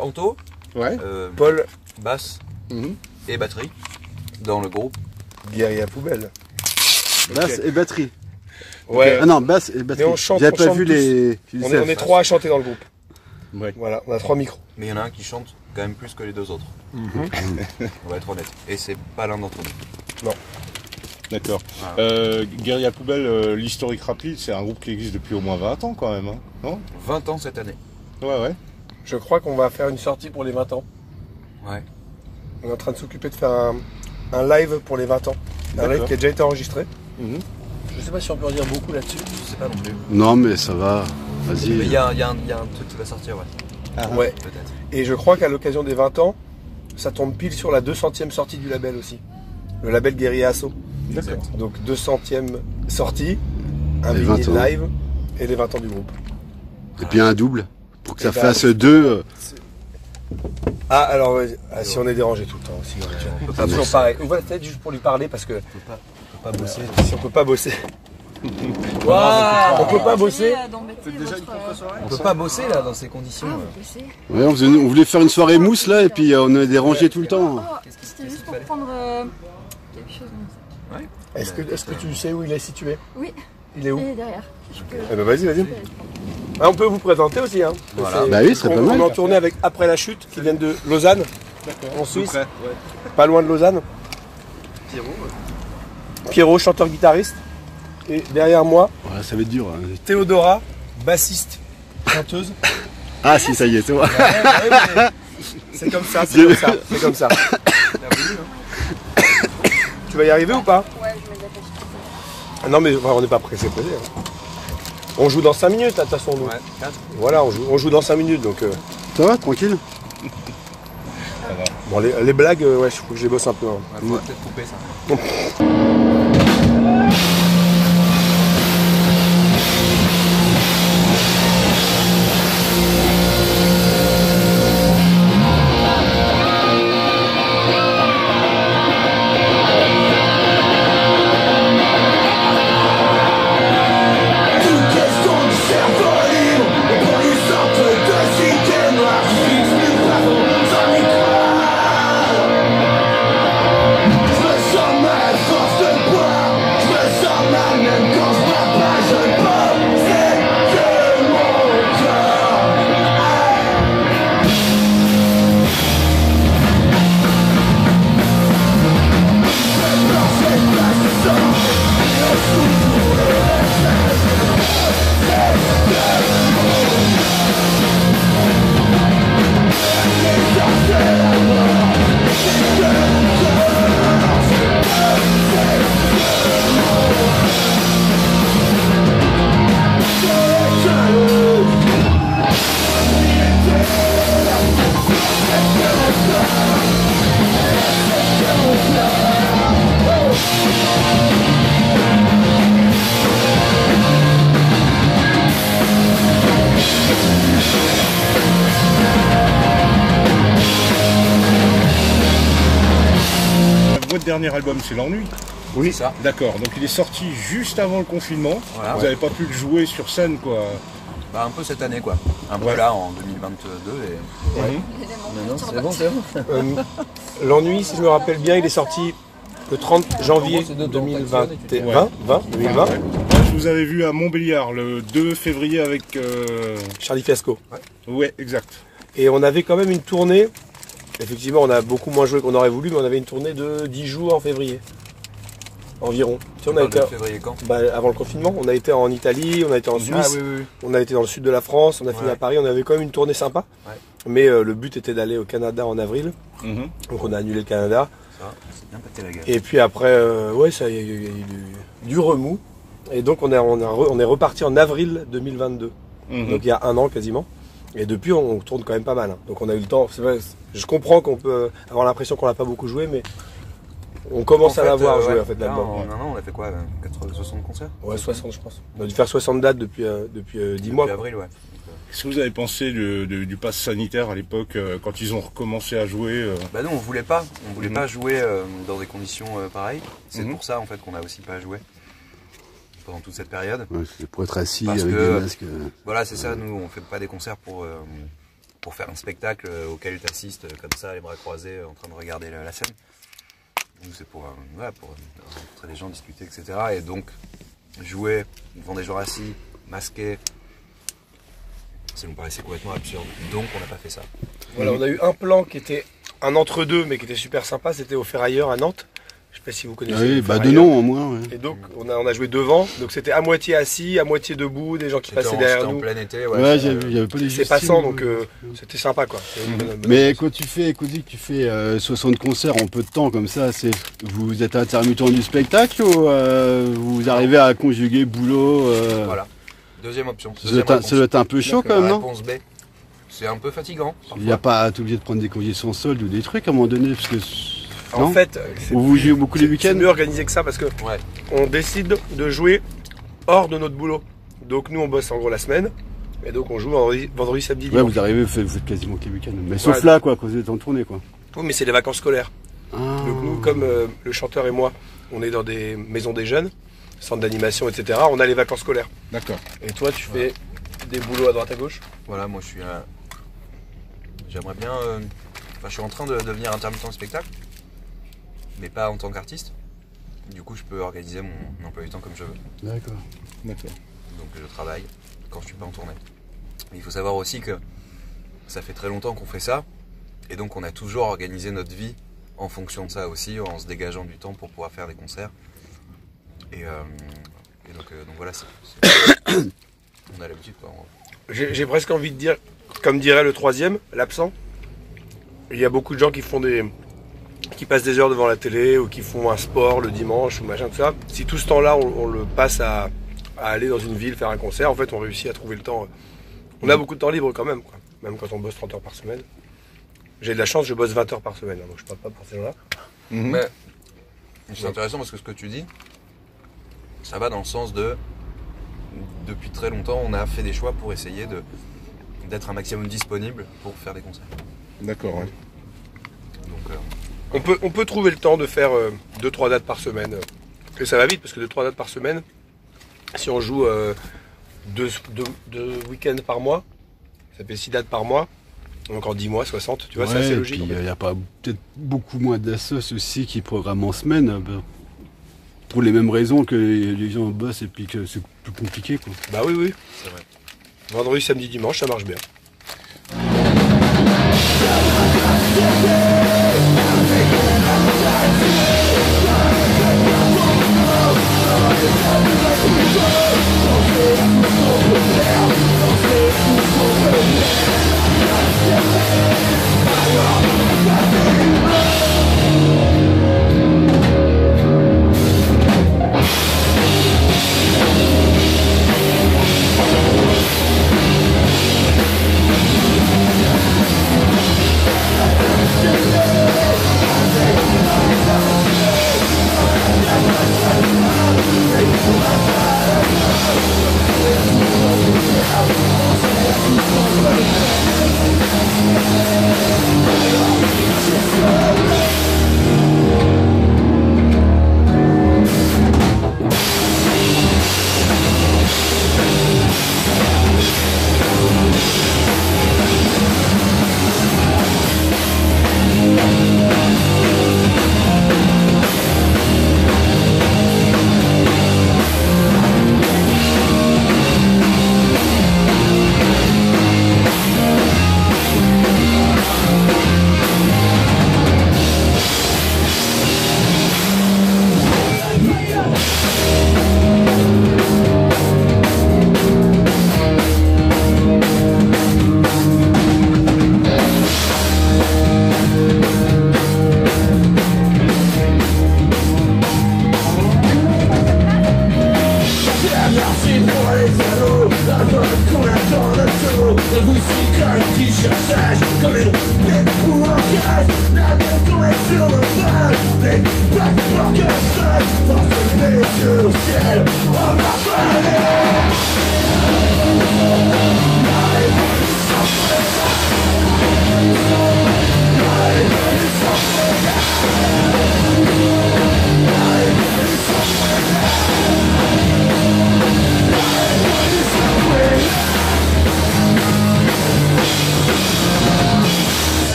Anto, Ouais. Paul basse et batterie dans le groupe. Guérilla Poubelle. Basse et batterie. Ouais. Ah non, basse et batterie. Mais on chante, J'avais on pas chante vu tous. les. On est 3 à chanter dans le groupe. Ouais. Voilà, on a 3 micros. Mais il y en a un qui chante quand même plus que les deux autres. On va être honnête. Et c'est pas l'un d'entre nous. Non. D'accord. Guérilla Poubelle, l'Historic Rapide, c'est un groupe qui existe depuis au moins 20 ans quand même, hein, non? 20 ans cette année. Ouais. Je crois qu'on va faire une sortie pour les 20 ans. Ouais. On est en train de s'occuper de faire un live pour les 20 ans. Un live qui a déjà été enregistré. Je sais pas si on peut en dire beaucoup là-dessus. Je sais pas non plus. Non, mais ça va. Mais Vas-y. il y a un truc qui va sortir, ouais. Ouais. Peut-être. Et je crois qu'à l'occasion des 20 ans, ça tombe pile sur la 200e sortie du label aussi. Le label Guérilla Asso. D'accord. Donc 200e sortie, un Les vinyle 20 ans. live et les 20 ans du groupe. Et puis un double. Pour que ça Et bah, fasse deux. Ah alors ouais, si on est dérangé tout le temps aussi. On peut pas toujours pareil. Ouvre la tête juste pour lui parler parce que On peut pas bosser. si on peut pas bosser. Waouh, On peut pas bosser. on peut pas bosser là dans ces conditions. Ouais, on voulait faire une soirée mousse là et puis on est dérangé tout le temps. C'était juste pour prendre quelque chose comme ça. Est-ce que tu sais où il est situé? Oui, Il est où? il est derrière. Eh ben vas-y. Ah, on peut vous présenter aussi. Hein. Voilà. Bah oui, ce serait pas mal. On est en tournée avec Après la chute qui viennent de Lausanne, en Suisse, Ouais. pas loin de Lausanne. Pierrot, chanteur-guitariste. Et derrière moi, Ouais, ça va être dur. Hein. Théodora, bassiste, chanteuse. Ah si, ça y est, c'est moi. C'est comme ça, c'est comme ça. Tu vas y arriver ou pas? Ouais, je me dépêche. Ah non mais on n'est pas pressé. On joue dans 5 minutes, de toute façon. Nous. Ouais, 4. Voilà, on joue dans 5 minutes. Donc, Ça va, tranquille? bon, les blagues, ouais, je faut que je les bosse un peu. Hein. Ouais, faudrait peut-être couper ça. Votre dernier album, c'est L'Ennui? Oui, c'est ça. D'accord, donc il est sorti juste avant le confinement. Voilà, Vous ouais. n'avez pas pu le jouer sur scène, quoi. Bah, un peu cette année quoi. Un peu Ouais. là en 2022 et. Non, c'est bon, c'est bon. L'ennui, si je me rappelle bien, il est sorti le 30 janvier 2020. 2020. Je vous avais vu à Montbéliard le 2 février avec... Charlie Fiasco. Ouais, exact. Et on avait quand même une tournée. Effectivement, on a beaucoup moins joué qu'on aurait voulu, mais on avait une tournée de 10 jours en février. Environ. Tu sais, on a été, février quand? bah, avant le confinement, on a été en Italie, on a été en Suisse, Ah oui. on a été dans le sud de la France, on a fini Ouais. à Paris, on avait quand même une tournée sympa. Ouais. Mais le but était d'aller au Canada en avril. Mhm. Donc on a annulé le Canada. Ça va, c'est bien pété la gueule. Et puis après, ouais, ça, il y a eu du remous. Et donc on est reparti en avril 2022. Mhm. Donc il y a un an quasiment. Et depuis on tourne quand même pas mal. Hein. Donc on a eu le temps. C'est vrai, je comprends qu'on peut avoir l'impression qu'on n'a pas beaucoup joué, mais on commence à l'avoir joué en fait là, l'album. en un an, on a fait quoi 60 concerts? Ouais, 60 je pense. On a dû faire 60 dates depuis 10 mois. Depuis quoi. avril, ouais. Qu'est-ce que vous avez pensé du pass sanitaire à l'époque, quand ils ont recommencé à jouer Bah nous on voulait pas jouer dans des conditions pareilles. C'est pour ça en fait qu'on a aussi pas joué pendant toute cette période. Ouais, c'est pour être assis Parce avec que- des masques. Voilà c'est ça, nous on fait pas des concerts pour faire un spectacle auquel tu assistes comme ça, les bras croisés, en train de regarder la scène. Nous, c'est pour rencontrer des gens, discuter, etc. Et donc, jouer devant des gens assis, masqués, ça nous paraissait complètement absurde. Donc, on n'a pas fait ça. Voilà, on a eu un plan qui était un entre-deux, mais qui était super sympa. C'était au Ferrailleur à Nantes. Je sais pas si vous connaissez. Oui, le bah de Ferrailleur. nom au moins. Ouais. Et donc, on a joué devant. Donc, c'était à moitié assis, à moitié debout, des gens qui passaient derrière nous. En plein été, Ouais, il y avait pas les C'est passant, donc c'était sympa, quoi. Mais quand tu fais, Cody, que tu fais 60 concerts en peu de temps comme ça, vous êtes intermittent du spectacle ou vous arrivez à conjuguer boulot Voilà. Deuxième option. Ça doit être un peu chaud quand même, non? Réponse B. C'est un peu fatigant. Il n'y a pas à être obligé de prendre des congés sans solde ou des trucs à un moment donné, parce que En fait, ou vous jouez beaucoup les c'est week-ends. mieux organisé que ça parce que Ouais. on décide de jouer hors de notre boulot. Donc nous on bosse en gros la semaine et donc on joue vendredi, samedi, Ouais, dimanche. vous arrivez, vous faites quasiment que les week-ends. Mais sauf Ouais. là, quoi, quand vous êtes en tournée, quoi. Oui, mais c'est les vacances scolaires. Ah. Donc nous, comme le chanteur et moi, on est dans des maisons des jeunes, centres d'animation, etc. On a les vacances scolaires. D'accord. Et toi, tu fais des boulots à droite à gauche. Voilà, moi je suis j'aimerais bien. Je suis en train de devenir intermittent de spectacle, mais pas en tant qu'artiste. Du coup, je peux organiser mon emploi du temps comme je veux. D'accord. D'accord. Donc je travaille quand je suis pas en tournée. Mais il faut savoir aussi que ça fait très longtemps qu'on fait ça, et donc on a toujours organisé notre vie en fonction de ça aussi, en se dégageant du temps pour pouvoir faire des concerts. Et donc voilà, on a l'habitude, quoi. J'ai presque envie de dire, comme dirait le troisième, l'absent. Il y a beaucoup de gens qui passent des heures devant la télé ou qui font un sport le dimanche ou machin tout ça. Si tout ce temps-là on le passe à aller dans une ville faire un concert, en fait on réussit à trouver le temps. On a beaucoup de temps libre quand même, quoi. Même quand on bosse 30 heures par semaine. J'ai de la chance, je bosse 20 heures par semaine, hein, donc je parle pas pour ces gens-là. Mais c'est intéressant parce que ce que tu dis, ça va dans le sens de, depuis très longtemps, on a fait des choix pour essayer d'être un maximum disponible pour faire des concerts. D'accord, ouais. Donc, On peut trouver le temps de faire 2-3 dates par semaine. Et ça va vite parce que 2-3 dates par semaine, si on joue 2 week-ends par mois, ça fait 6 dates par mois. Donc en 10 mois, 60, tu vois, c'est assez logique. Il n'y a pas peut-être beaucoup moins d'assos aussi qui programment en semaine, pour les mêmes raisons que les gens bossent et puis que c'est plus compliqué, quoi. Bah oui, oui. c'est vrai. Vendredi, samedi, dimanche, ça marche bien.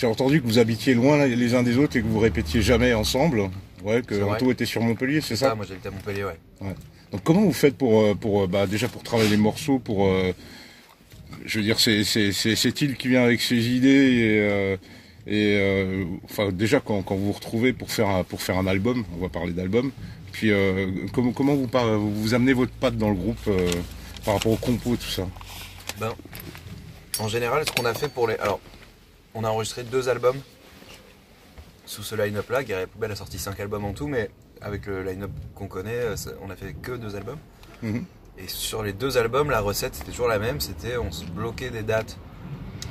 J'ai entendu que vous habitiez loin les uns des autres et que vous répétiez jamais ensemble. Ouais, que Anto était sur Montpellier, c'est ça? Moi j'habite à Montpellier, ouais. Donc comment vous faites déjà pour travailler les morceaux, je veux dire, c'est il qui vient avec ses idées enfin déjà quand vous vous retrouvez pour faire un album, on va parler d'album. Puis comment vous amenez votre patte dans le groupe par rapport au compo, tout ça? Ben, en général, ce qu'on a fait alors, on a enregistré 2 albums sous ce line-up là. Guerrier Poubelle a sorti 5 albums en tout, mais avec le line-up qu'on connaît, on a fait que 2 albums. Et sur les 2 albums, la recette c'était toujours la même, on se bloquait des dates,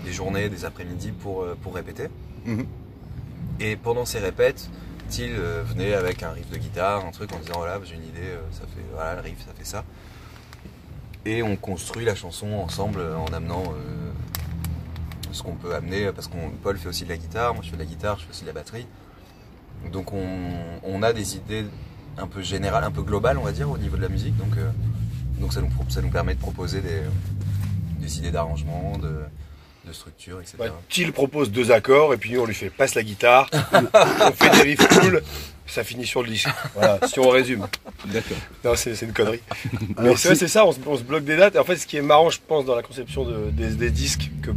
des journées, des après-midi pour répéter. Et pendant ces répètes, Thiel venait avec un riff de guitare, un truc en disant voilà, j'ai une idée, voilà le riff, ça fait ça. Et on construit la chanson ensemble en amenant ce qu'on peut amener, parce que Paul fait aussi de la guitare, moi je fais de la guitare, je fais aussi de la batterie. Donc on a des idées un peu générales, un peu globales on va dire au niveau de la musique, donc ça nous permet de proposer des idées d'arrangement, de structure, etc. Thiel propose 2 accords et puis nous on lui fait passe la guitare, on fait des riffs cool, ça finit sur le disque. Voilà, si on résume. D'accord. Non, c'est une connerie. Mais c'est ça, on se bloque des dates. Et en fait, ce qui est marrant, je pense, dans la conception des disques, que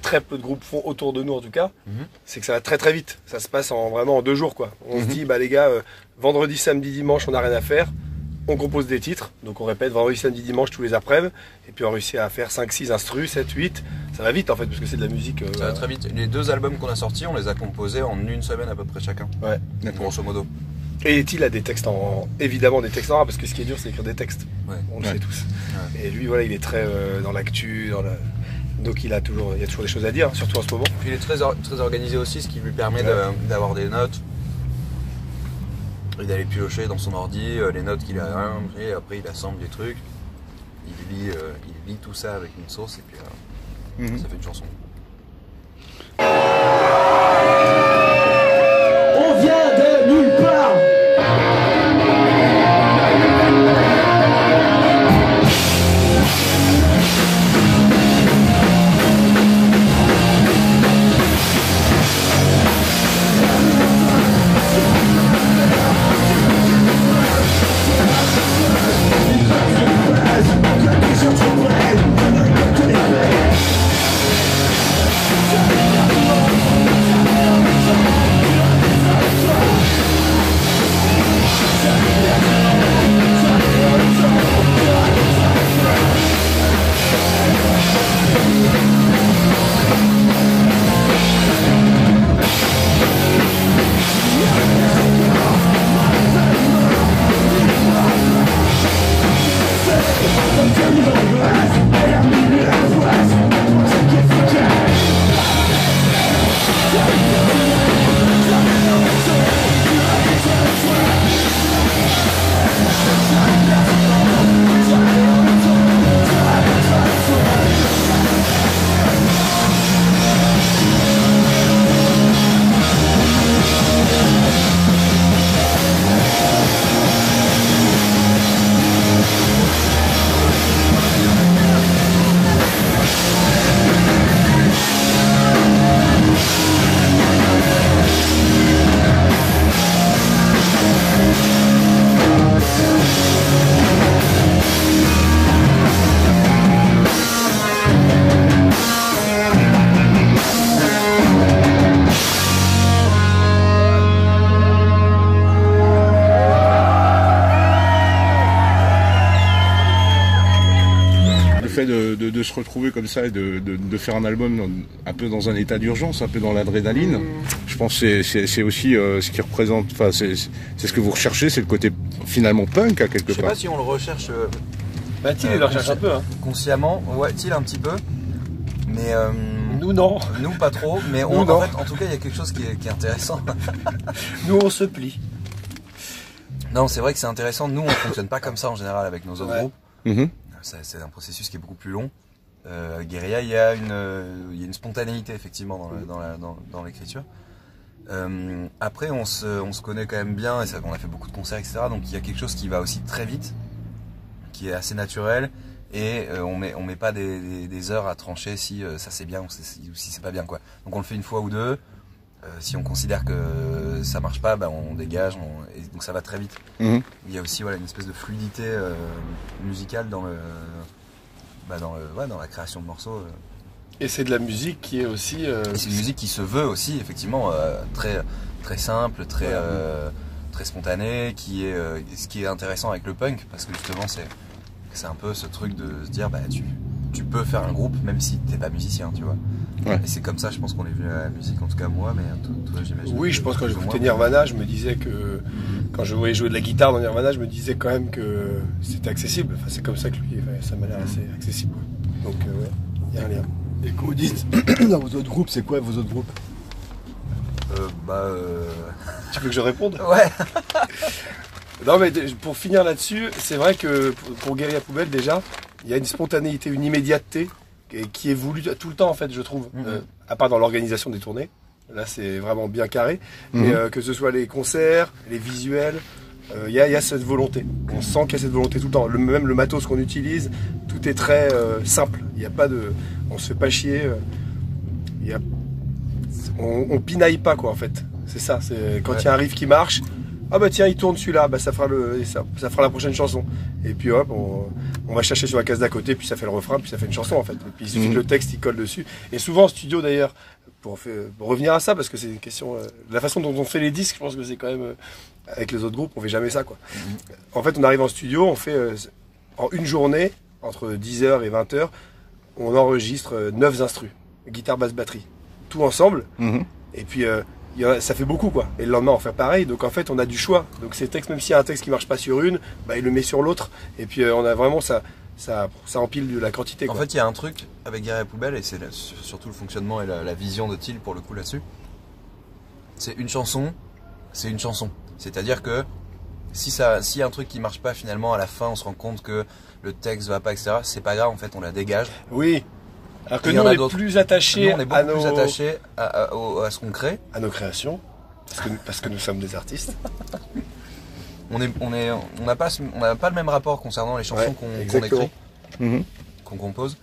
très peu de groupes font autour de nous en tout cas, c'est que ça va très très vite. Ça se passe vraiment en 2 jours, quoi. On se dit, bah les gars, vendredi, samedi, dimanche, on n'a rien à faire. On compose des titres, donc on répète vendredi, samedi, dimanche tous les après-midi, et puis on réussit à faire 5, 6 instrus, 7, 8. Ça va vite en fait, parce que c'est de la musique. Ça va très vite. Les 2 albums qu'on a sortis, on les a composés en 1 semaine à peu près chacun. Ouais. Grosso modo. Et Thiel a des textes évidemment des textes en rap, parce que ce qui est dur, c'est d'écrire des textes. Ouais. On le sait tous. Ouais. Et lui, voilà, il est très dans l'actu, donc il y a toujours des choses à dire, surtout en ce moment. Puis il est très organisé aussi, ce qui lui permet d'avoir des notes. Et d'aller piocher dans son ordi les notes qu'il a, et après il assemble des trucs, il lit tout ça avec une sauce et puis ça fait une chanson. On vient de nulle part. De se retrouver comme ça et de faire un album un peu dans un état d'urgence, un peu dans l'adrénaline. Je pense que c'est aussi ce qui représente, enfin c'est ce que vous recherchez, c'est le côté finalement punk à quelque part. Je sais pas si on le recherche. Thiel il le recherche un peu. Hein. Consciemment, ouais, Thiel un petit peu. Mais nous non. Nous pas trop, mais en fait, en tout cas il y a quelque chose qui est intéressant. Nous on se plie. Non, c'est vrai que c'est intéressant. Nous on fonctionne pas comme ça en général avec nos autres groupes. C'est un processus qui est beaucoup plus long. Guérilla, il y a une spontanéité effectivement dans l'écriture. Après, on se connaît quand même bien, et c'est vrai qu'on a fait beaucoup de concerts, etc. Donc il y a quelque chose qui va aussi très vite, qui est assez naturel, et on met pas des heures à trancher si ça c'est bien ou si c'est pas bien, quoi. Donc on le fait une fois ou deux, Si on considère que ça marche pas, bah, on dégage, et donc ça va très vite. Mhm. Il y a aussi voilà, une espèce de fluidité musicale dans la création de morceaux. Et c'est de la musique qui est aussi... Et c'est une musique qui se veut aussi, effectivement, très, très simple, très, très spontanée, ce qui est intéressant avec le punk, parce que justement, c'est un peu ce truc de se dire, bah, tu peux faire un groupe même si t'es pas musicien, tu vois. Ouais. Et c'est comme ça, je pense qu'on est venu à la musique, en tout cas moi, mais toi j'imagine. Oui, je pense que quand j'écoutais Nirvana, je me disais que quand je voyais jouer de la guitare dans Nirvana, je me disais quand même que c'était accessible. Enfin, c'est comme ça que lui, ça m'a l'air assez accessible. Donc ouais, il y a un lien. Et quand vous dites dans vos autres groupes, c'est quoi vos autres groupes? Tu veux que je réponde? Ouais. Non, mais pour finir là-dessus, c'est vrai que pour Guérilla Poubelle, déjà, il y a une spontanéité, une immédiateté qui est voulue tout le temps, en fait, je trouve. À part dans l'organisation des tournées. Là, c'est vraiment bien carré. Mais que ce soit les concerts, les visuels, il y a cette volonté. On sent qu'il y a cette volonté tout le temps. Même le matos qu'on utilise, tout est très simple. Il n'y a pas de... On se fait pas chier. On pinaille pas, quoi, en fait. C'est ça. C'est quand il y a un riff qui marche, ah bah tiens, il tourne celui-là, bah ça fera la prochaine chanson. Et puis hop, on va chercher sur la case d'à côté, puis ça fait le refrain, puis ça fait une chanson, en fait. Et puis il suffit que le texte il colle dessus. Et souvent en studio d'ailleurs, pour revenir à ça, parce que c'est une question, la façon dont on fait les disques, je pense que c'est quand même, avec les autres groupes, on fait jamais ça, quoi. En fait, on arrive en studio, on fait en une journée, entre 10h et 20h, on enregistre 9 instrus, guitare, basse, batterie, tout ensemble. Et puis ça fait beaucoup, quoi. Et le lendemain on fait pareil, donc en fait on a du choix. Donc ces textes, même s'il y a un texte qui marche pas sur une, bah il le met sur l'autre. Et puis on a vraiment ça empile de la quantité, quoi. En fait il y a un truc avec Guérilla Poubelle, et c'est surtout le fonctionnement et la vision de Thiel pour le coup là-dessus. C'est une chanson, c'est une chanson. C'est-à-dire que s'il y a un truc qui marche pas, finalement à la fin on se rend compte que le texte va pas, etc. C'est pas grave, en fait on la dégage. Oui. Alors que nous, on est plus attachés à ce qu'on crée. À nos créations. Parce que nous sommes des artistes. On n'a pas le même rapport concernant les chansons qu'on écrit, qu'on compose.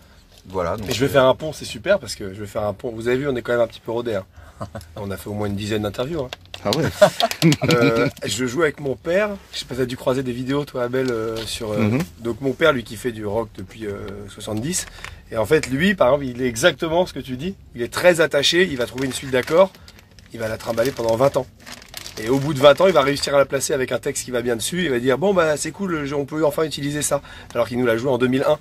Voilà. Donc et je vais faire un pont, c'est super, parce que je vais faire un pont. Vous avez vu, on est quand même un petit peu rodé. Hein. On a fait au moins une dizaine d'interviews. Hein. Ah ouais. Je joue avec mon père. Je sais pas si tu as dû croiser des vidéos, toi, Abel, sur. Donc mon père, lui, qui fait du rock depuis 70. Et en fait, lui, par exemple, il est exactement ce que tu dis. Il est très attaché. Il va trouver une suite d'accords. Il va la trimballer pendant 20 ans. Et au bout de 20 ans, il va réussir à la placer avec un texte qui va bien dessus. Il va dire bon bah c'est cool, on peut enfin utiliser ça. Alors qu'il nous l'a joué en 2001.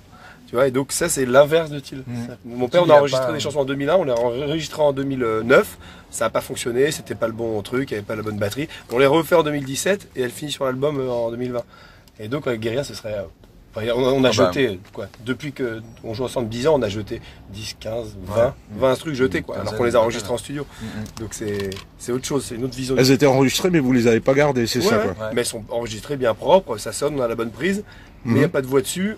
Tu vois, et donc ça c'est l'inverse de Thiel. Mon père, on a enregistré des chansons en 2001, on les a enregistrées en 2009. Ça n'a pas fonctionné, c'était pas le bon truc, il n'y avait pas la bonne batterie. On les refait en 2017 et elle finit sur l'album en 2020. Et donc avec Guérilla, ce serait... on a jeté, quoi. Depuis qu'on joue ensemble 10 ans, on a jeté 10, 15, 20 trucs jetés, quoi. Alors qu'on les a enregistrés en studio. Donc c'est autre chose, c'est une autre vision. Elles étaient enregistrées, mais vous les avez pas gardées, c'est ça, quoi. Mais elles sont enregistrées bien propres, ça sonne, on a la bonne prise, mais il n'y a pas de voix dessus.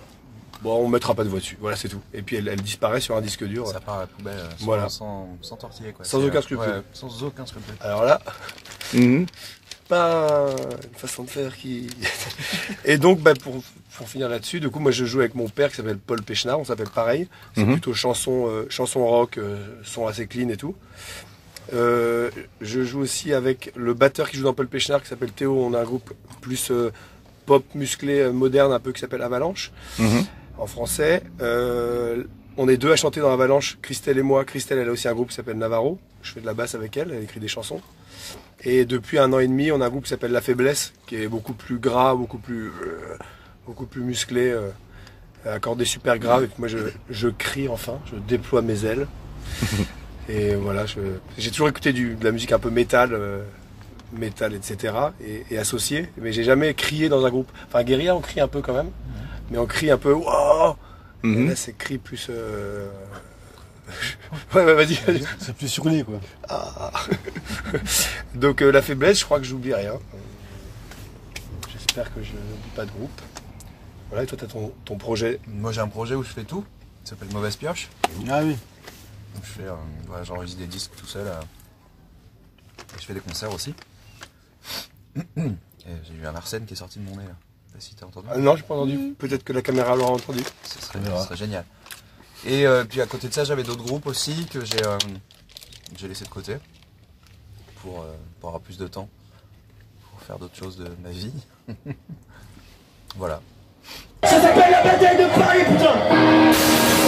Bon, on mettra pas de voix dessus, voilà, c'est tout. Et puis elle disparaît sur un disque dur. Ça part à la poubelle sans tortiller, quoi. Sans aucun scrupule. Ouais, sans aucun scrupule. Alors là, pas une façon de faire qui... Et donc, bah, pour finir là-dessus, du coup, moi je joue avec mon père qui s'appelle Paul Péchenard, on s'appelle pareil. C'est plutôt chanson rock, son assez clean et tout. Je joue aussi avec le batteur qui joue dans Paul Péchenard qui s'appelle Théo. On a un groupe plus pop musclé, moderne un peu, qui s'appelle Avalanche. En français. On est deux à chanter dans Avalanche, Christelle et moi. Christelle, elle a aussi un groupe qui s'appelle Navarro. Je fais de la basse avec elle, elle écrit des chansons. Et depuis 1 an et demi, on a un groupe qui s'appelle La Faiblesse, qui est beaucoup plus gras, beaucoup plus musclé, accordé super grave. Et puis moi, je crie enfin, je déploie mes ailes. Et voilà, j'ai toujours écouté de la musique un peu métal, etc. Et associé, mais j'ai jamais crié dans un groupe. Enfin, Guérilla, on crie un peu quand même. Mais on crie un peu wow. Et là c'est cri plus ouais, vas-y. C'est plus hurlé, quoi. Donc La Faiblesse, je crois que j'oublie rien. J'espère que je n'oublie pas de groupe. Voilà, et toi tu as ton projet. Moi j'ai un projet où je fais tout, qui s'appelle Mauvaise Pioche. Ah oui. Donc, j'enregistre des disques tout seul. Et je fais des concerts aussi. Et j'ai eu un Arsène qui est sorti de mon nez là. Si t'as entendu. Non, j'ai pas entendu. Peut-être que la caméra l'aura entendu. Ce serait génial. Et puis à côté de ça, j'avais d'autres groupes aussi que j'ai laissé de côté. pour avoir plus de temps pour faire d'autres choses de ma vie. Voilà. Ça s'appelle la bataille de Paris, putain.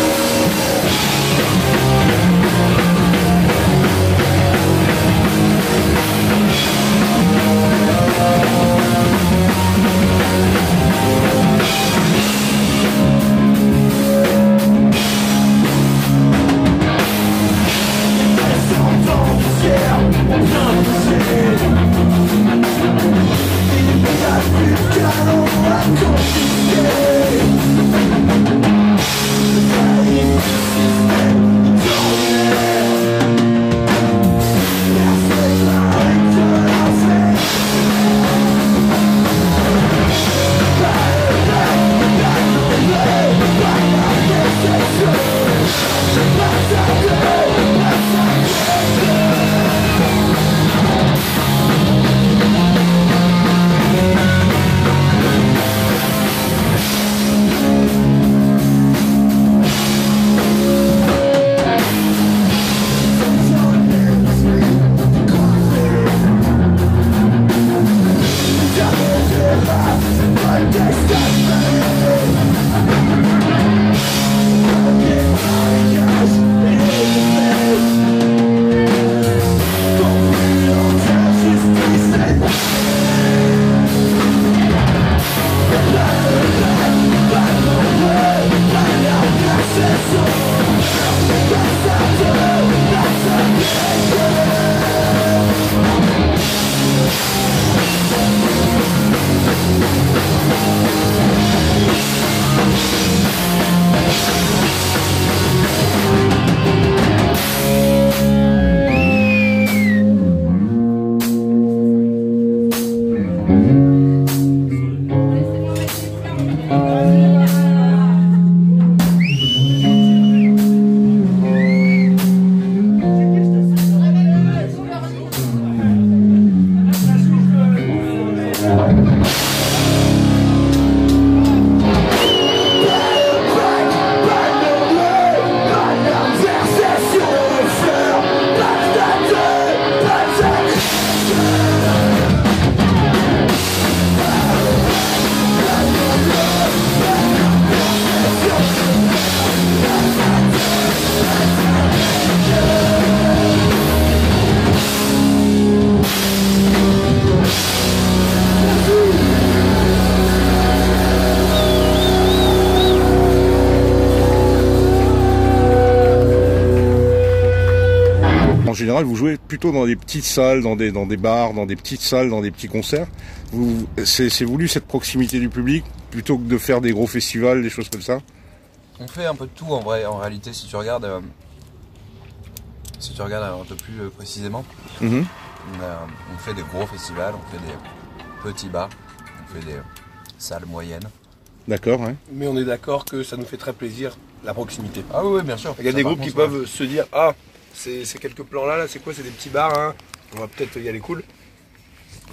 En général, vous jouez plutôt dans des petites salles, dans des bars, dans des petites salles, dans des petits concerts. C'est voulu cette proximité du public plutôt que de faire des gros festivals, des choses comme ça? On fait un peu de tout en vrai, en réalité, si tu regardes un peu plus précisément. Mhm. On fait des gros festivals, on fait des petits bars, on fait des salles moyennes. D'accord, ouais. Mais on est d'accord que ça nous fait très plaisir la proximité. Ah oui, bien sûr. Il y a des groupes qui peuvent se dire, ah, c'est quelques plans là, c'est quoi? C'est des petits bars, hein. On va peut-être y aller cool.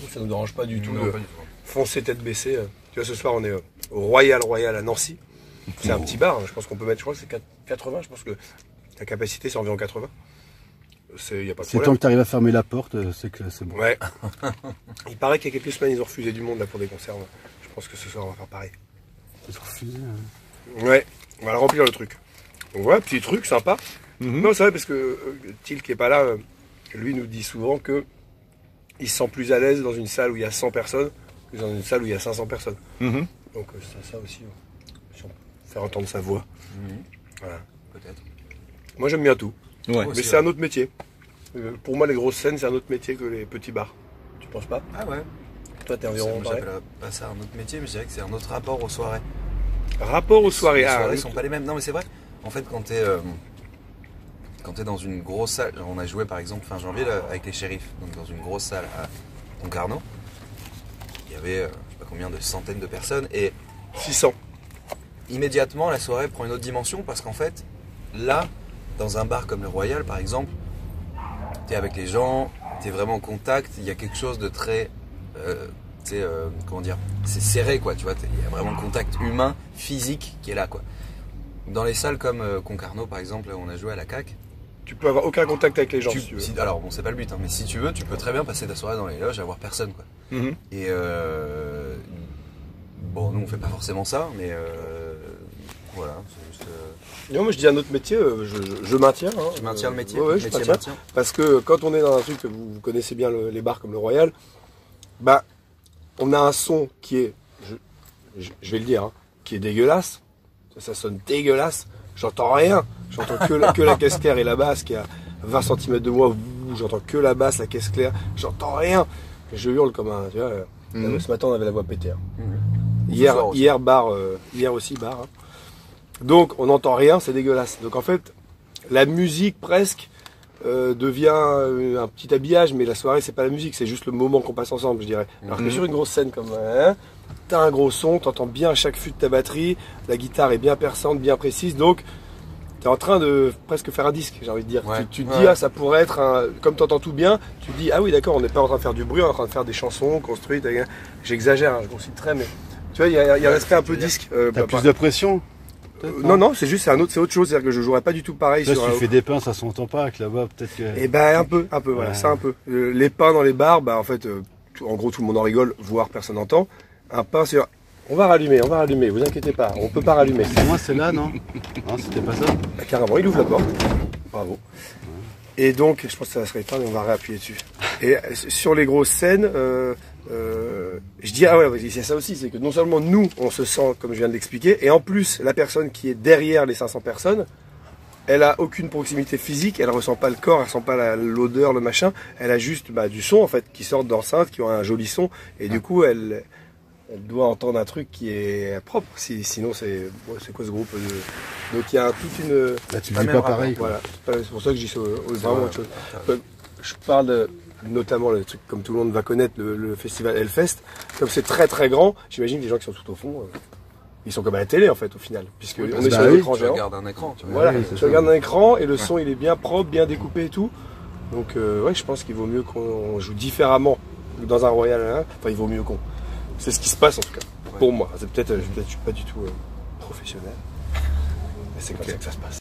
Ça nous dérange pas du tout. Non, pas du tout. Foncer tête baissée. Tu vois, ce soir on est au Royal à Nancy. C'est un petit bar, hein. Je pense qu'on peut mettre, je crois que c'est 80, je pense que la capacité c'est environ 80. Il y a pas de C'est problème. tant que tu arrives à fermer la porte, c'est que c'est bon. Ouais. Il paraît qu'il y a quelques semaines ils ont refusé du monde là pour des concerts. Je pense que ce soir on va faire pareil. Ils ont refusé, Ouais, on va le remplir le truc. Donc voilà, petit truc sympa. Non, c'est vrai parce que Thiel qui est pas là, lui nous dit souvent que il se sent plus à l'aise dans une salle où il y a 100 personnes que dans une salle où il y a 500 personnes. Mhm. Donc c'est ça aussi, si on peut faire entendre sa voix. Voilà. Peut-être. Moi j'aime bien tout, Ouais. mais c'est un autre métier. Pour moi les grosses scènes c'est un autre métier que les petits bars. Tu penses pas? Ah ouais. Toi t'es environ pareil. J'appelle pas ça un autre métier, mais je dirais que c'est un autre rapport aux soirées. Rapport aux soirées. Les Ah, soirées oui. sont pas les mêmes. Non mais c'est vrai. En fait, quand t'es dans une grosse salle, genre on a joué par exemple fin janvier là, avec les shérifs, donc dans une grosse salle à Concarneau, il y avait je sais pas combien de centaines de personnes et 600. immédiatement la soirée prend une autre dimension parce qu'en fait là, dans un bar comme le Royal par exemple, t'es avec les gens, t'es vraiment en contact, il y a quelque chose de très comment dire, c'est serré quoi, tu vois, il y a vraiment le contact humain, physique qui est là quoi. Dans les salles comme Concarneau par exemple, où on a joué à la CAC, tu peux avoir aucun contact avec les gens si tu veux. Alors bon, c'est pas le but, hein, mais si tu veux, tu peux très bien passer ta soirée dans les loges et avoir personne, quoi. Et bon, nous on fait pas forcément ça, mais voilà, c'est juste. Non, moi je dis un autre métier, je maintiens. Hein, Tu maintiens le métier, ouais, je maintiens. Parce que quand on est dans un truc, vous connaissez bien les bars comme le Royal, bah, on a un son qui est, je vais le dire, hein, qui est dégueulasse. Ça sonne dégueulasse. J'entends rien. J'entends que la caisse claire et la basse qui est à 20 cm de moi. J'entends que la basse, la caisse claire. J'entends rien. Je hurle comme un. Tu vois, ce matin on avait la voix pétée. Hein. Hier aussi bar. Hein. Donc on n'entend rien, c'est dégueulasse. Donc en fait, la musique presque devient un petit habillage, mais la soirée c'est pas la musique, c'est juste le moment qu'on passe ensemble, je dirais. Alors que sur une grosse scène comme t'as un gros son, t'entends bien chaque fût de ta batterie, la guitare est bien perçante, bien précise, donc t'es en train de presque faire un disque, j'ai envie de dire. Ouais. Tu te dis, ah, ça pourrait être comme t'entends tout bien, tu te dis, ah oui d'accord, on n'est pas en train de faire du bruit, on est en train de faire des chansons construites, j'exagère, hein, je concite très, mais tu vois, il y a un aspect un peu disque. T'as plus de pression? Non, c'est juste, c'est autre chose, c'est-à-dire que je jouerais pas du tout pareil. Là, si tu fais des pains, ça s'entend pas, que là-bas, peut-être que... Eh ben, un peu, voilà, Ouais. ça un peu. Les pains dans les bars, bah, en fait, en gros, tout le monde en rigole, voire personne n'entend. Un pain, c'est, on va rallumer, vous inquiétez pas, on peut pas rallumer. C'est moi, c'est là, non? Non, c'était pas ça? Bah, carrément, il ouvre la porte. Bravo. Et donc, je pense que ça va se éteindre et on va réappuyer dessus. Et sur les grosses scènes, je dis, ah ouais, il y a ça aussi, c'est que non seulement nous, on se sent, comme je viens de l'expliquer, et en plus, la personne qui est derrière les 500 personnes, elle a aucune proximité physique, elle ressent pas le corps, elle ressent pas l'odeur, le machin, elle a juste du son, en fait, qui sort d'enceinte, qui ont un joli son, et du coup, elle doit entendre un truc qui est propre, sinon c'est quoi ce groupe Donc il y a toute une... Là, tu dis pas pareil, quoi. Voilà, c'est pour ça que je dis vraiment autre chose. Je parle notamment le truc comme tout le monde va connaître, le festival Hellfest. Comme c'est très très grand, j'imagine que les gens qui sont tout au fond, ils sont comme à la télé en fait au final, puisque on est sur un écran Tu géant. regardes un écran, tu vois. Voilà, Oui, c'est tu regardes un écran et le son il est bien propre, bien découpé et tout. Donc ouais, je pense qu'il vaut mieux qu'on joue différemment que dans un Royal. Hein. Enfin, il vaut mieux qu'on... C'est ce qui se passe en tout cas, pour moi. C'est peut-être, je suis pas du tout professionnel, mais c'est comme ça que ça se passe.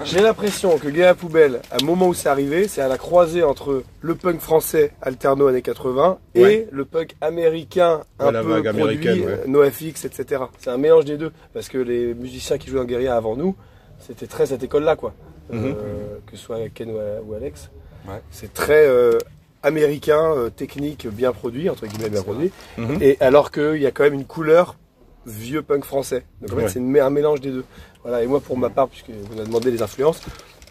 J'ai l'impression que Gay à Poubelle, à un moment où c'est arrivé, c'est à la croisée entre le punk français alterno années 80 et le punk américain un la peu vague produit, américaine, ouais. NoFX, etc. C'est un mélange des deux, parce que les musiciens qui jouaient en guérilla avant nous, c'était très cette école-là, quoi. Que ce soit Ken ou Alex. Ouais. C'est très américain, technique, bien produit, entre guillemets bien produit, Mhm. et alors qu'il y a quand même une couleur vieux punk français. Donc en fait, Ouais. c'est un mélange des deux. Voilà, et moi pour ma part, puisque vous avez demandé les influences,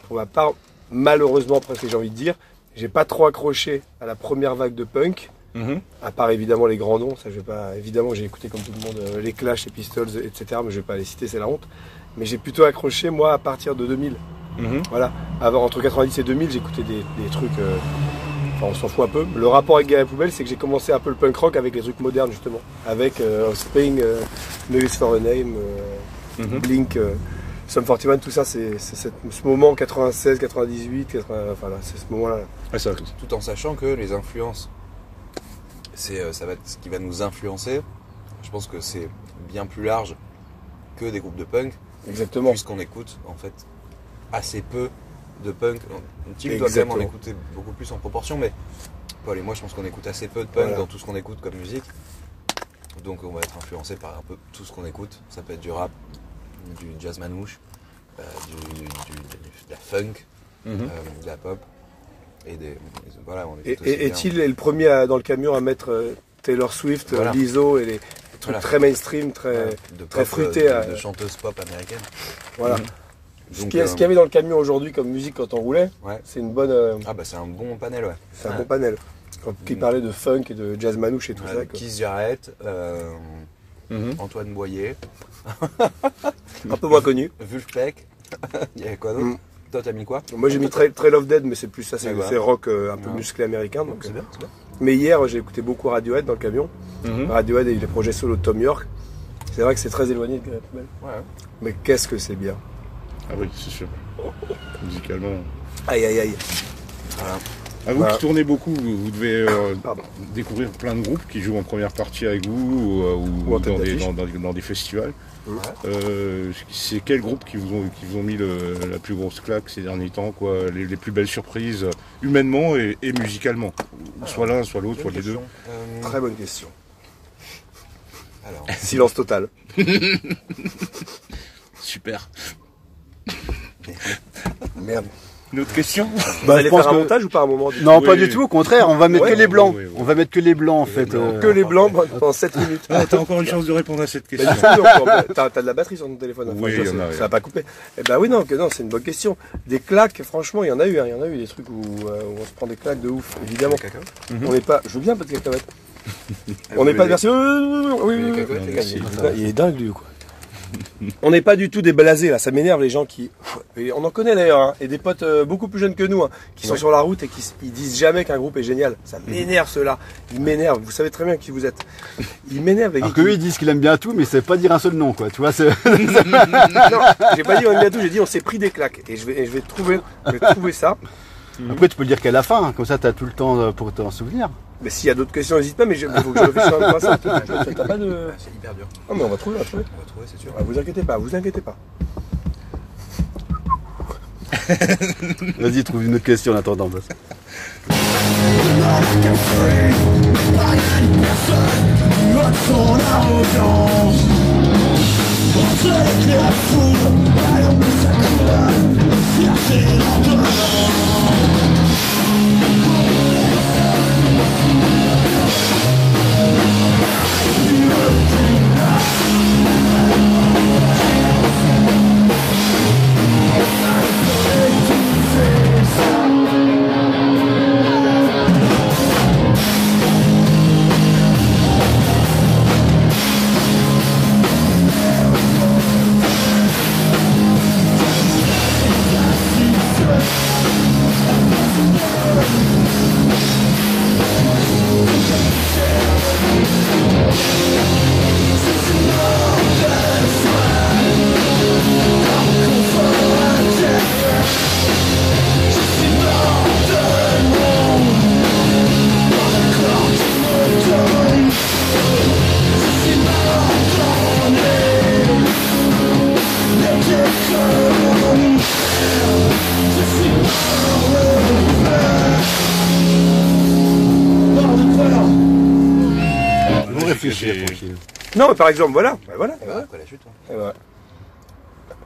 pour ma part, malheureusement, presque j'ai envie de dire, j'ai pas trop accroché à la première vague de punk, Mhm. à part évidemment les grands noms, ça je vais pas, évidemment j'ai écouté comme tout le monde les Clash, les Pistols, etc., mais je vais pas les citer, c'est la honte. Mais j'ai plutôt accroché moi à partir de 2000. Mhm. Voilà, avant, entre 90 et 2000, j'écoutais des trucs, enfin on s'en fout un peu. Le rapport avec Gay à la Poubelle, c'est que j'ai commencé un peu le punk rock avec les trucs modernes justement, avec Offspring, Noise for a Name, Mhm. Blink, Sum 41, tout ça, c'est ce moment 96, 98, 80, enfin là, c'est ce moment-là. Ouais, ça, Tout en sachant que les influences, ça va être ce qui va nous influencer. Je pense que c'est bien plus large que des groupes de punk, Exactement. puisqu'on écoute en fait assez peu de punk. Tim doit quand même en écouter beaucoup plus en proportion, mais Paul et moi je pense qu'on écoute assez peu de punk Voilà. dans tout ce qu'on écoute comme musique. Donc on va être influencé par un peu tout ce qu'on écoute. Ça peut être du rap, du jazz manouche, de la funk, Mhm. de la pop. Voilà, on Et écoute aussi bien. est-il le premier dans le camion à mettre Taylor Swift, Voilà. Lizzo et les trucs Voilà. très mainstream, très... de très pop, fruité, de chanteuse pop américaine. Voilà. Mhm. Ce Donc, qu'il y avait dans le camion aujourd'hui comme musique quand on roulait, ouais. c'est une bonne... Ah bah c'est un bon panel, ouais. c'est un bon panel. Quand il parlait de funk et de jazz manouche et tout Ouais, ça. quoi. Keith Jarrett, Mhm. Antoine Boyer, Un peu moins connu. Vulfpeck, il y avait quoi d'autre Mm. Toi t'as mis quoi Moi j'ai mis Trail of Dead, mais c'est plus ça, c'est Ouais, voilà. c'est rock un peu Ouais. musclé américain. Donc, C'est bien, c'est bien. Mais hier j'ai écouté beaucoup Radiohead dans le camion. Mhm. Radiohead et les projets solo de Tom York. C'est vrai que c'est très éloigné de Gay à la Poubelle. Ouais. Mais qu'est-ce que c'est bien. Ah oui, c'est sûr. Musicalement. Aïe aïe aïe. Voilà. À vous Voilà. qui tournez beaucoup, vous devez Pardon. découvrir plein de groupes qui jouent en première partie avec vous Ou en ou tête dans des, d'affiche. dans des festivals. Ouais. C'est quels groupes qui vous ont mis la plus grosse claque ces derniers temps, quoi, les plus belles surprises, humainement et musicalement, soit l'un, soit l'autre, soit les deux. Très bonne question. Alors, Silence total. Super. Merde. Une autre question Vous Bah, allez je pense faire un que... montage ou pas un moment Non, Oui, pas oui. du tout, au contraire, on va mettre Ouais. que les blancs. Oui, oui, oui. On va mettre que les blancs en fait. blancs. Que les blancs pendant 7 minutes. Ah, t'as encore une chance de répondre à cette question. T'as de la batterie sur ton téléphone. Oui, je il y en sais, a, oui. ça va pas couper. Eh ben oui, non, c'est une bonne question. Des claques, franchement, il y en a eu. Hein, il y en a eu des trucs où on se prend des claques de ouf, évidemment. cacao. On n'est pas. Je veux bien un peu de cacahuètes. Ah, On n'est vous pas de voulez- version. Oui, les oui, cacahuètes, oui. les gars, Il est dingue lui, quoi. On n'est pas du tout des blasés là, ça m'énerve les gens qui. Et on en connaît d'ailleurs, hein, et des potes beaucoup plus jeunes que nous, hein, qui sont sur la route et qui ils disent jamais qu'un groupe est génial. Ça m'énerve ceux-là. Ils m'énervent. Vous savez très bien qui vous êtes. Ils m'énervent les gars. Alors que eux ils disent qu'il aime bien tout, mais il sait pas dire un seul nom quoi. Tu vois, c'est... Non, j'ai pas dit on aime bien tout, j'ai dit on s'est pris des claques. Et je vais trouver ça. Après tu peux le dire qu'à la fin, hein, comme ça t'as tout le temps pour t'en souvenir. Mais s'il y a d'autres questions, n'hésite pas, mais il faut que je réfléchisse à ça. T'as pas de. Ah, c'est hyper dur. Oh, mais on va trouver, on va trouver. On va trouver, c'est sûr. Ah, vous inquiétez pas, vous inquiétez pas. Vas-y, trouve une autre question en attendant. Bah. réfléchir, tranquille. Non, mais par exemple, voilà. Bah, voilà. Et voilà, après la chute. Hein. Et voilà.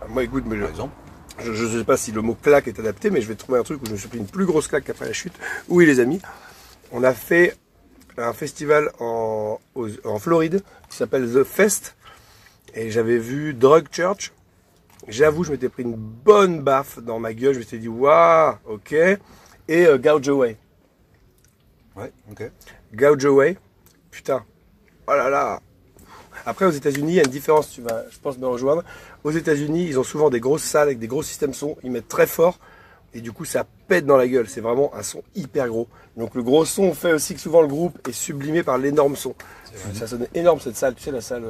Moi, écoute, mais Par exemple. je ne sais pas si le mot claque est adapté, mais je vais trouver un truc où je me suis pris une plus grosse claque qu'après la chute. Oui, les amis, on a fait un festival en Floride qui s'appelle The Fest. Et j'avais vu Drug Church. J'avoue, je m'étais pris une bonne baffe dans ma gueule. Je m'étais dit, waouh, ok. Et Gouge Away. Ouais, ok. Gouge Away. Putain. Oh là là. Après, aux États-Unis, il y a une différence. Tu vas, je pense, me rejoindre. Aux États-Unis, ils ont souvent des grosses salles avec des gros systèmes son. Ils mettent très fort. Et du coup, ça pète dans la gueule. C'est vraiment un son hyper gros. Donc, le gros son fait aussi que souvent le groupe est sublimé par l'énorme son. Ça sonne énorme cette salle. Tu sais, la salle.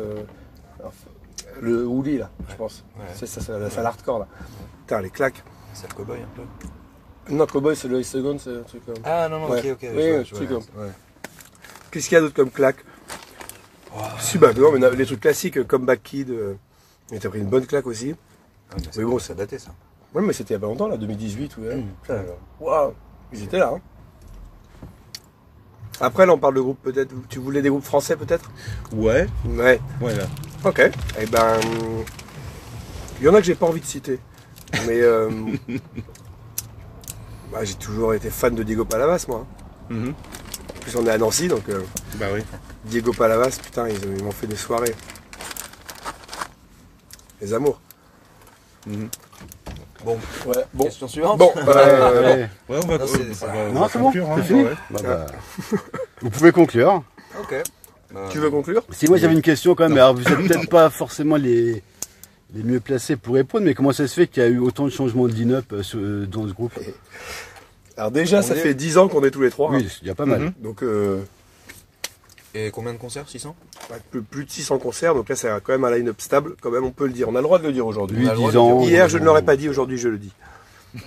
Le Woolly, là, je pense. Ouais. C'est ça, c'est la salle hardcore, là. Putain, les claques. C'est le cowboy un peu. Non, Cowboy, c'est le Second, c'est un truc comme. Ah non, non, Ouais. ok. Oui, je vois, tu sais ouais. comme. Ouais. Qu'est-ce qu'il y a d'autre comme claque Si, bah non, mais les trucs classiques, Comeback Kid. Mais t'as pris une bonne claque aussi. Ah, mais Mais bon, ça daté ça. Ouais, mais c'était il y a pas longtemps, là, 2018. Ouais. Putain, waouh, ils étaient là, hein. Après, là, on parle de groupes peut-être. Tu voulais des groupes français, peut-être Ouais, Ouais. voilà. Ok. Eh ben. Il y en a que j'ai pas envie de citer. Mais. Bah, j'ai toujours été fan de Diego Palavas, moi. Mhm. En plus, on est à Nancy, donc Bah oui. Diego Palavas, putain, ils m'ont fait des soirées. Les amours. Bon, Ouais, bon. question suivante. Bon, Ouais. Ouais, on va, Non, c'est- on va- on Non, va c'est bon, conclure, hein, c'est fini. ouais. Bah, vous pouvez conclure. Ok. Tu veux conclure Si moi j'avais une question quand même, mais alors vous êtes peut-être pas forcément les mieux placés pour répondre, mais comment ça se fait qu'il y a eu autant de changements de line-up dans ce groupe? Alors déjà, ça fait 10 ans qu'on est tous les trois. Oui, hein. il y a pas mal. Donc, Et combien de concerts 600 plus de 600 concerts. Donc là, c'est quand même un line-up stable. Quand même, on peut le dire. On a le droit de le dire aujourd'hui. On a le droit 10 de ans. dire. Hier, je ne l'aurais pas dit. Aujourd'hui, je le dis.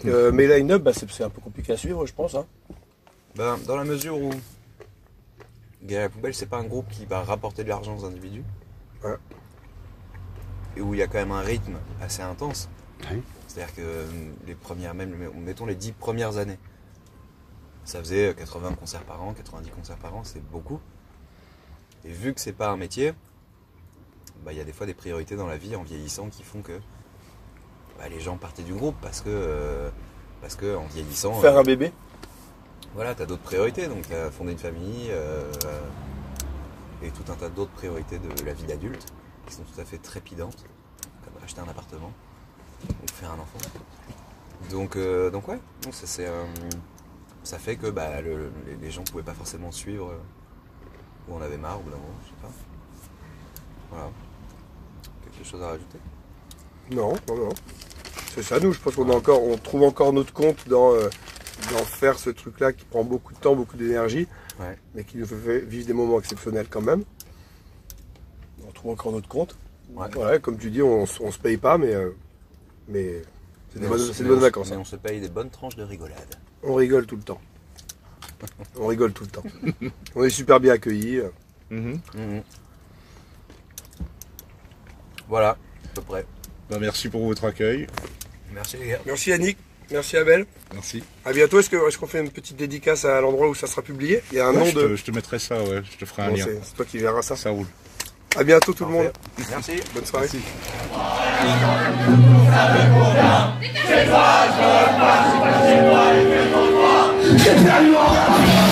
Mais line-up, bah, c'est un peu compliqué à suivre, je pense. Hein. Ben, dans la mesure où Guerre à la poubelle, c'est pas un groupe qui va rapporter de l'argent aux individus. Ouais. Et où il y a quand même un rythme assez intense. Oui. C'est-à-dire que les premières, même, mettons les 10 premières années, ça faisait 80 concerts par an, 90 concerts par an, c'est beaucoup. Et vu que c'est pas un métier, bah, il y a des fois des priorités dans la vie en vieillissant qui font que bah, les gens partaient du groupe parce que en vieillissant. Faire un bébé. Voilà, t'as d'autres priorités, donc t'as fondé une famille et tout un tas d'autres priorités de la vie d'adulte qui sont tout à fait trépidantes, comme acheter un appartement ou faire un enfant. Donc ouais, non, ça fait que bah, les gens pouvaient pas forcément suivre ou on avait marre au bout d'un moment, je sais pas. Voilà. Quelque chose à rajouter? Non. C'est ça, nous, je pense on trouve encore notre compte dans faire ce truc-là qui prend beaucoup de temps, beaucoup d'énergie, Ouais. mais qui nous fait vivre des moments exceptionnels quand même. On trouve encore notre compte. Ouais. Ouais, comme tu dis, on se paye pas, mais c'est des Mais bonnes vacances. Mais hein. on se paye des bonnes tranches de rigolade. On rigole tout le temps. On rigole tout le temps. On est super bien accueillis. Mhm. Voilà, à peu près. Bah, merci pour votre accueil. Merci les gars. Merci Yannick, merci Abel. Merci. À bientôt. Est-ce qu'on fait une petite dédicace à l'endroit où ça sera publié? Il y a un nom de. Je te mettrai ça, ouais. Je te ferai un Bon, lien. c'est toi qui verras ça. Ça roule. À bientôt tout le monde. Merci. Bonne soirée. C'est toi, je veux pas, c'est pas chez toi, les fais ton droit.